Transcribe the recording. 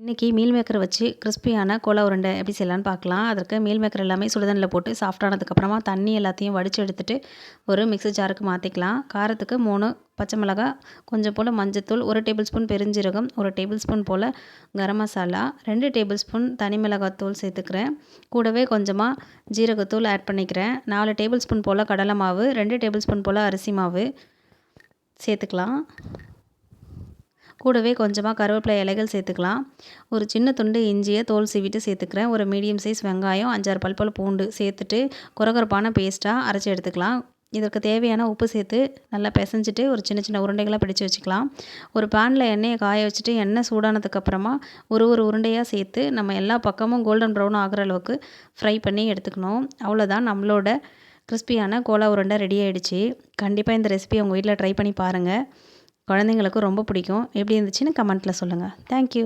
இன்றைக்கி மீல் மேக்கரை வச்சு கிறிஸ்பியான கோலா உருண்டை எப்படி செய்யலான்னு பார்க்கலாம். அதற்கு மீல் மேக்கர் எல்லாமே சுடுதண்ணில் போட்டு சாஃப்டானதுக்கப்புறமா தண்ணி எல்லாத்தையும் வடித்து எடுத்துகிட்டு ஒரு மிக்ஸி ஜாருக்கு மாற்றிக்கலாம். காரத்துக்கு 3 பச்சை மிளகாய், கொஞ்சம் போல் மஞ்சத்தூள், 1 டேபிள் ஸ்பூன் பெருஞ்சீரகம், 1 டேபிள் ஸ்பூன் போல் கரம் மசாலா, 2 டேபிள் ஸ்பூன் தனி மிளகாத்தூள் சேர்த்துக்கிறேன். கூடவே கொஞ்சமாக ஜீரகத்தூள் ஆட் பண்ணிக்கிறேன். 4 டேபிள் ஸ்பூன் போல் கடலை மாவு, 2 டேபிள் ஸ்பூன் போல் அரிசி மாவு சேர்த்துக்கலாம். கூடவே கொஞ்சமாக கருவேப்பிலை இலைகள் சேர்த்துக்கலாம். ஒரு சின்ன துண்டு இஞ்சியை தோல் சீவிட்டு சேர்த்துக்கிறேன். ஒரு மீடியம் சைஸ் வெங்காயம், 5-6 பல் போல் பூண்டு சேர்த்துட்டு கொரகொரப்பான பேஸ்ட்டாக அரைச்சி எடுத்துக்கலாம். இதற்கு தேவையான உப்பு சேர்த்து நல்லா பிசைஞ்சிட்டு ஒரு சின்ன சின்ன உருண்டைகளாக பிடிச்சு வச்சுக்கலாம். ஒரு பேனில் எண்ணெயை காய வச்சுட்டு எண்ணெய் சூடானதுக்கப்புறமா ஒரு உருண்டையாக சேர்த்து நம்ம எல்லா பக்கமும் கோல்டன் ப்ரௌன் ஆகிற அளவுக்கு ஃப்ரை பண்ணி எடுத்துக்கணும். அவ்வளோதான், நம்மளோட கிறிஸ்பியான கோலா உருண்டை ரெடி ஆகிடுச்சு. கண்டிப்பாக இந்த ரெசிபி உங்கள் வீட்டில் ட்ரை பண்ணி பாருங்கள். குழந்தைங்களுக்கு ரொம்ப பிடிக்கும். எப்படி இருந்துச்சுன்னு கமெண்ட்டில் சொல்லுங்கள். தேங்க்யூ.